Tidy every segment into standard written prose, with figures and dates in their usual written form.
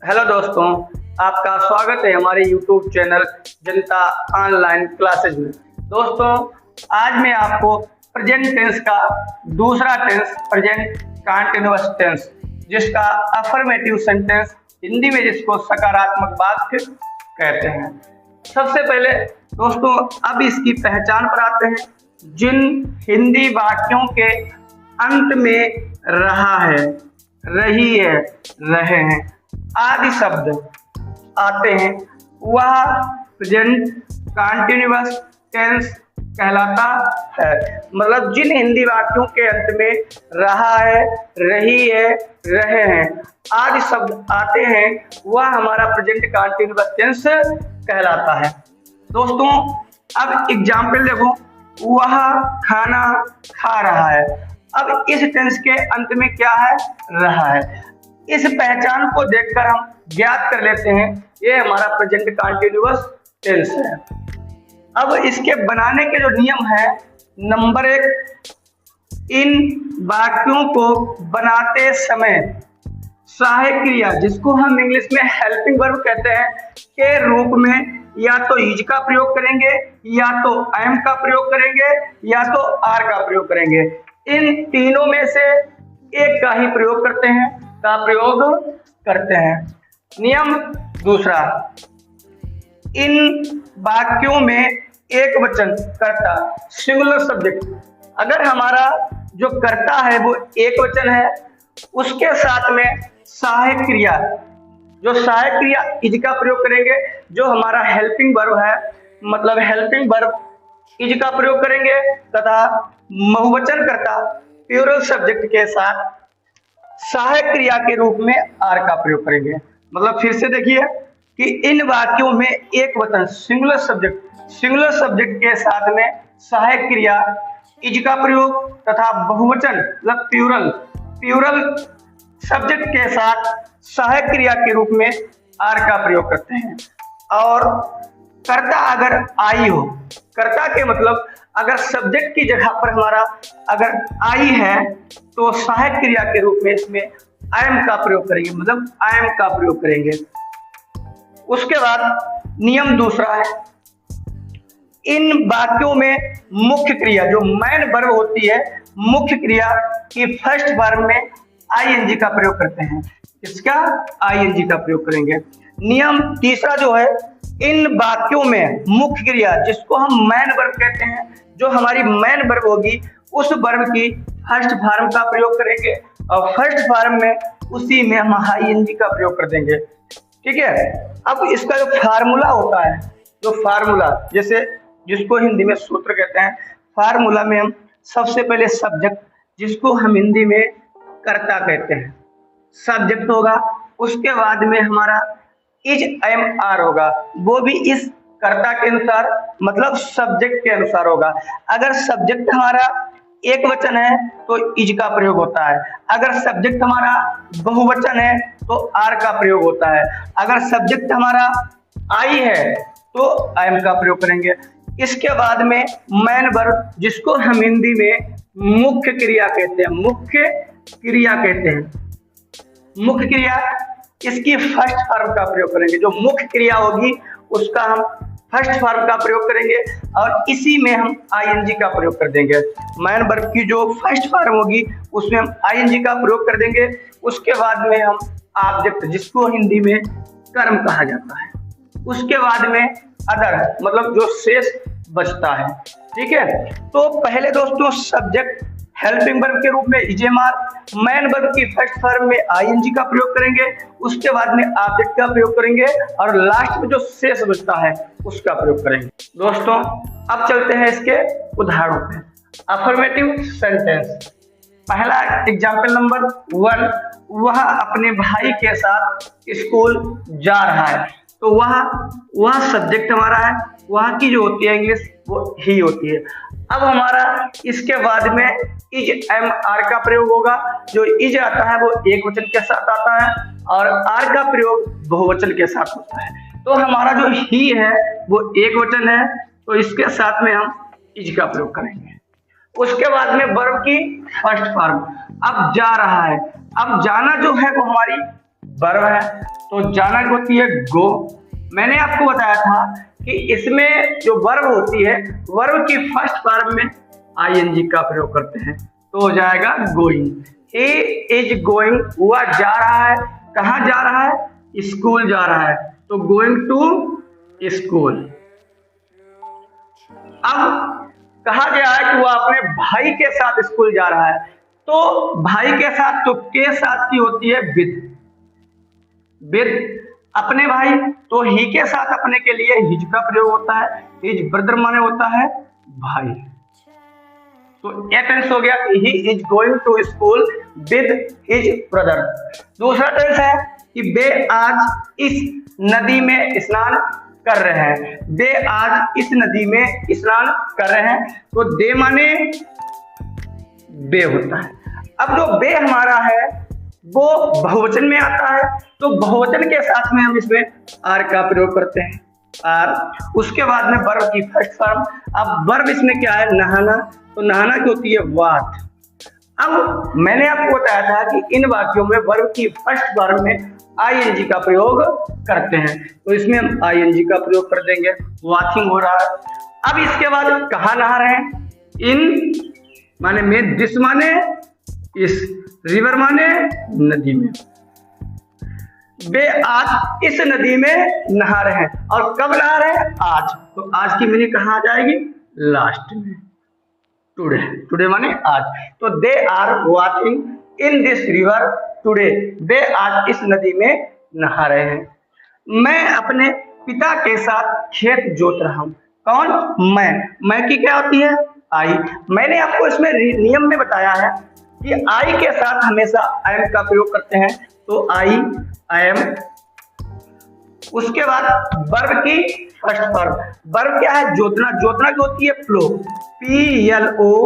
Hello दोस्तों, आपका स्वागत है हमारे YouTube चैनल जनता ऑनलाइन क्लासेज में। दोस्तों, आज मैं आपको प्रेजेंट टेंस का दूसरा टेंस प्रेजेंट कंटीन्यूअस टेंस, जिसका अफर्मेटिव सेंटेंस हिंदी में जिसको सकारात्मक वाक्य कहते हैं। सबसे पहले दोस्तों अब इसकी पहचान पर आते हैं। जिन हिंदी वाक्यों के अंत में रहा है, रही है, रहे हैं आदि शब्द आते हैं, वह प्रेजेंट कंटीन्यूअस टेंस कहलाता है। मतलब जिन हिंदी वाक्यों के अंत में रहा है, रही है, रहे हैं आदि शब्द आते हैं, वह हमारा प्रेजेंट कंटीन्यूअस टेंस कहलाता है। दोस्तों अब एग्जाम्पल देखो, वह खाना खा रहा है। अब इस टेंस के अंत में क्या है? रहा है। इस पहचान को देखकर हम ज्ञात कर लेते हैं ये हमारा प्रेजेंट कंटीन्यूअस टेंस है। अब इसके बनाने के जो नियम है, नंबर 1, इन वाक्यों को बनाते समय सहायक क्रिया, जिसको हम इंग्लिश में हेल्पिंग वर्ब कहते हैं, के रूप में या तो इज का प्रयोग करेंगे, या तो एम का प्रयोग करेंगे, या तो आर का प्रयोग करेंगे। इन तीनों में से एक का ही प्रयोग करते हैं। नियम दूसरा, इन वाक्यों में एक वचन कर्ता सिंगुलर सब्जेक्ट, अगर हमारा जो कर्ता है वो एक वचन है, उसके साथ में सहायक क्रिया, जो सहायक क्रिया इज का प्रयोग करेंगे, जो हमारा हेल्पिंग वर्ब है, मतलब हेल्पिंग वर्ब इज का प्रयोग करेंगे, तथा बहुवचन कर्ता प्लूरल सब्जेक्ट के साथ सहायक क्रिया के रूप में आर का प्रयोग करेंगे। मतलब फिर से देखिए कि इन वाक्यों में एक वचन सिंगुलर सब्जेक्ट के साथ में सहायक क्रिया इज का प्रयोग, तथा बहुवचन मतलब प्लूरल सब्जेक्ट के साथ सहायक क्रिया के रूप में आर का प्रयोग करते हैं। और कर्ता अगर आई हो, कर्ता के मतलब अगर सब्जेक्ट की जगह पर हमारा अगर आई है तो सहायक क्रिया के रूप में इसमें आई एम का प्रयोग करेंगे, मतलब आई एम का प्रयोग करेंगे। उसके बाद नियम दूसरा है, इन वाक्यों में मुख्य क्रिया जो मेन वर्ब होती है, मुख्य क्रिया की फर्स्ट वर्ब में आईएनजी का प्रयोग करते हैं। इसका आईएनजी का प्रयोग करेंगे। नियम तीसरा जो है, इन वाक्यों में मुख्य क्रिया जिसको हम मेन वर्ब कहते हैं, जो हमारी मेन वर्ब होगी उस वर्ब की फर्स्ट फॉर्म का प्रयोग करेंगे, और फर्स्ट फॉर्म में उसी में हम आईएनजी का प्रयोग कर देंगे। ठीक है। अब इसका जो फार्मूला होता है, जो फार्मूला जैसे जिसको हिंदी में सूत्र कहते हैं, फार्मूला में हम सबसे पहले सब्जेक्ट, जिसको हम हिंदी में कर्ता कहते हैं, सब्जेक्ट होगा, उसके बाद में हमारा इज एम आर होगा, वो भी इस कर्ता के अनुसार मतलब सब्जेक्ट के अनुसार होगा। अगर सब्जेक्ट हमारा एक वचन है तो इज का प्रयोग होता है, अगर सब्जेक्ट हमारा बहुवचन है तो आर का प्रयोग होता है, अगर सब्जेक्ट हमारा आई है तो एम का प्रयोग करेंगे। इसके बाद में मेन वर्ब, जिसको हम हिंदी में मुख्य क्रिया कहते हैं, मुख्य क्रिया इसकी फर्स्ट फॉर्म का प्रयोग करेंगे। जो मुख्य क्रिया होगी उसका हम फर्स्ट फॉर्म का प्रयोग करेंगे, और इसी में हम आईएनजी का प्रयोग कर देंगे। मेन वर्ब की जो फर्स्ट फॉर्म होगी उसमें हम आईएनजी का प्रयोग कर देंगे। उसके बाद में हम ऑब्जेक्ट, जिसको हिंदी में कर्म कहा जाता है, उसके बाद में अदर, मतलब जो शेष बचता है। ठीक है। तो पहले दोस्तों सब्जेक्ट हेल्पिंग वर्ब के रूप में इजेमार, मेन वर्ब की फर्स्ट फॉर्म में आईएनजी का प्रयोग करेंगे, उसके बाद में ऑब्जेक्ट का प्रयोग करेंगे, और लास्ट में जो शेष बचता है उसका प्रयोग करेंगे। दोस्तों अब चलते हैं इसके उदाहरणों पे। अफर्मेटिव सेंटेंस, पहला एग्जाम्पल नंबर 1, वह अपने भाई के साथ स्कूल जा रहा है। तो वह सब्जेक्ट हमारा है, वह की जो होती है इंग्लिश वो ही होती है। अब हमारा इसके बाद में इज एम आर का प्रयोग होगा। जो इज आता है वो एक वचन के साथ आता है, और आर का प्रयोग बहुवचन के साथ होता है। तो हमारा जो ही है वो एक वचन है, तो इसके साथ में हम इज का प्रयोग करेंगे। उसके बाद में वर्ब की फर्स्ट फॉर्म, अब जा रहा है। अब जाना जो है वो हमारी वर्ब है, तो जाना होती है गो। मैंने आपको बताया था कि इसमें जो वर्ब होती है, वर्ब की फर्स्ट फॉर्म में आईएनजी का प्रयोग करते हैं, तो हो जाएगा गोइंग। ही इज गोइंग, वह जा रहा है, कहाँ जा रहा है, स्कूल जा रहा है, तो गोइंग टू स्कूल। अब कहा गया है कि वह अपने भाई के साथ स्कूल जा रहा है, तो भाई के साथ तो के साथ की होती है विद अपने भाई, तो ही के साथ अपने के लिए हिज का प्रयोग होता है। हिज ब्रदर माने होता है भाई, तो ये टेंस हो गया he is going to school with his brother. दूसरा टेंस है कि वे आज इस नदी में स्नान कर रहे हैं, वे आज इस नदी में स्नान कर रहे हैं, तो दे माने वे होता है। अब जो वे हमारा है वो बहुवचन में आता है, तो बहुवचन के साथ में हम इसमें आर का प्रयोग करते हैं, आर। उसके बाद में वर्ब की फर्स्ट फॉर्म। अब वर्ब इसमें क्या है, नहाना, तो नहाना की होती है वाट। अब मैंने आपको बताया था कि इन वाक्यों में वर्ब की फर्स्ट फॉर्म में आईएनजी का प्रयोग करते हैं, तो इसमें हम आईएनजी का प्रयोग कर देंगे, वॉचिंग हो रहा है। अब इसके बाद कहाँ नहा रहे हैं, इन माने में, दिस माने इस, रिवर माने नदी में। वे आज इस नदी में नहा रहे हैं, और कब नहा रहे हैं, आज, तो आज की मीनिंग कहाँ आ जाएगी, लास्ट में, टुडे, टुडे माने आज। तो they are watching in this river today, वे आज इस नदी में नहा रहे हैं। मैं अपने पिता के साथ खेत जोत रहा हूं, कौन, मैं की क्या होती है, आई। मैंने आपको इसमें नियम में बताया है कि आई के साथ हमेशा आई एम का प्रयोग करते हैं, तो आई एम। उसके बाद वर्ब की फर्स्ट फॉर्म, वर्ब क्या है, जोतना, जोतना की होती है प्लो, PLOUGH।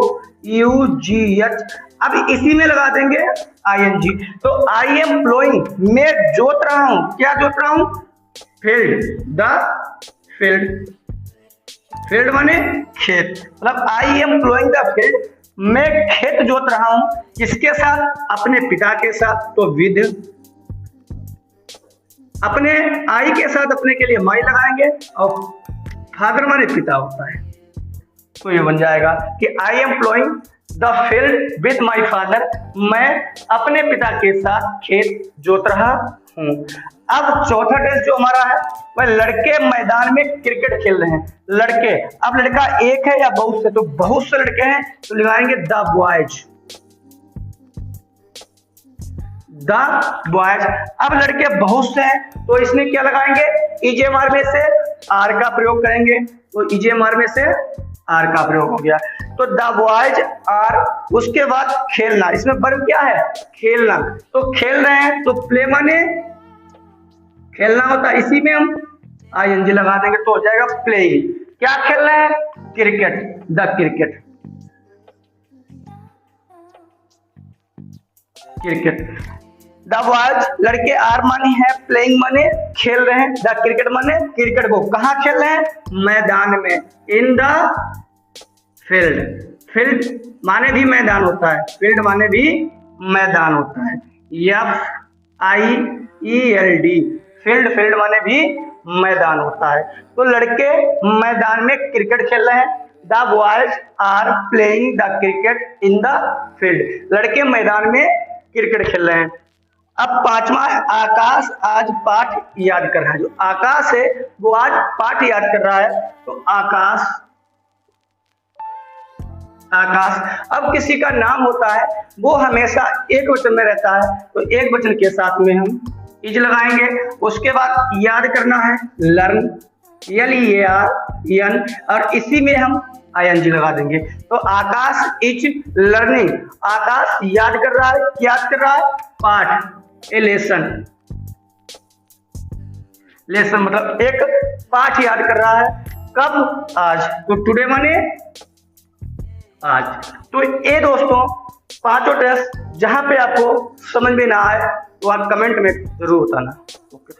अब इसी में लगा देंगे आईएनजी, तो आई एम प्लोइंग, मैं जोत रहा हूं, क्या जोत रहा हूं, फील्ड, द फील्ड, फील्ड माने खेत, मतलब I am ploughing the field, मैं खेत जोत रहा हूं, किसके साथ, अपने पिता के साथ, तो विद। अपने आई के साथ अपने के लिए माई लगाएंगे, और फादर माने पिता होता है, तो ये बन जाएगा कि I am ploughing the field with my father, मैं अपने पिता के साथ खेत जोत रहा हूं। अब चौथा टेंस जो हमारा है वह लड़के मैदान में क्रिकेट खेल रहे हैं, लड़के। अब लड़का एक है या बहुत से, तो बहुत से लड़के हैं, तो लगाएंगे द बॉयज, द बॉयज। अब लड़के बहुत से हैं, तो इसमें क्या लगाएंगे, इजेएमआर में से आर का प्रयोग करेंगे, तो इजेएमआर में से आर का प्रयोग हो गया, तो द बॉयज आर। उसके बाद खेलना, इसमें वर्ब क्या है, खेलना, तो खेल रहे हैं, तो प्ले माने खेलना होता है, इसी में हम आईएनजी लगा देंगे, तो हो जाएगा प्लेइंग। क्या खेल रहे हैं, cricket, the cricket, cricket. The boys लड़के आर माने है, प्लेइंग माने खेल रहे हैं, द क्रिकेट माने क्रिकेट को कहाँ खेल रहे हैं, मैदान में, इन द फील्ड, फील्ड माने भी मैदान होता है, फील्ड माने भी मैदान होता है, FIELD, फील्ड, फील्ड माने भी मैदान होता है। तो लड़के मैदान में क्रिकेट खेल रहे हैं, the boys are playing the cricket in the field, लड़के मैदान में क्रिकेट खेल रहे हैं। अब पांचवा है आकाश आज पाठ याद कर रहा है, जो आकाश है वो आज पाठ याद कर रहा है, तो आकाश, आकाश। अब किसी का नाम होता है वो हमेशा एक वचन में रहता है, तो एक वचन के साथ में हम इज लगाएंगे। उसके बाद याद करना है, लर्न, LEARN, और इसी में हम ING लगा देंगे, तो आकाश इज लर्निंग, आकाश याद कर रहा है, याद कर रहा है पाठ, ए लेसन, लेसन मतलब एक पाठ याद कर रहा है, कब, आज, तो टुडे माने आज। तो ये दोस्तों पांचों टेस्ट, जहां पे आपको समझ में ना आए तो आप कमेंट में जरूर बताना। ओके।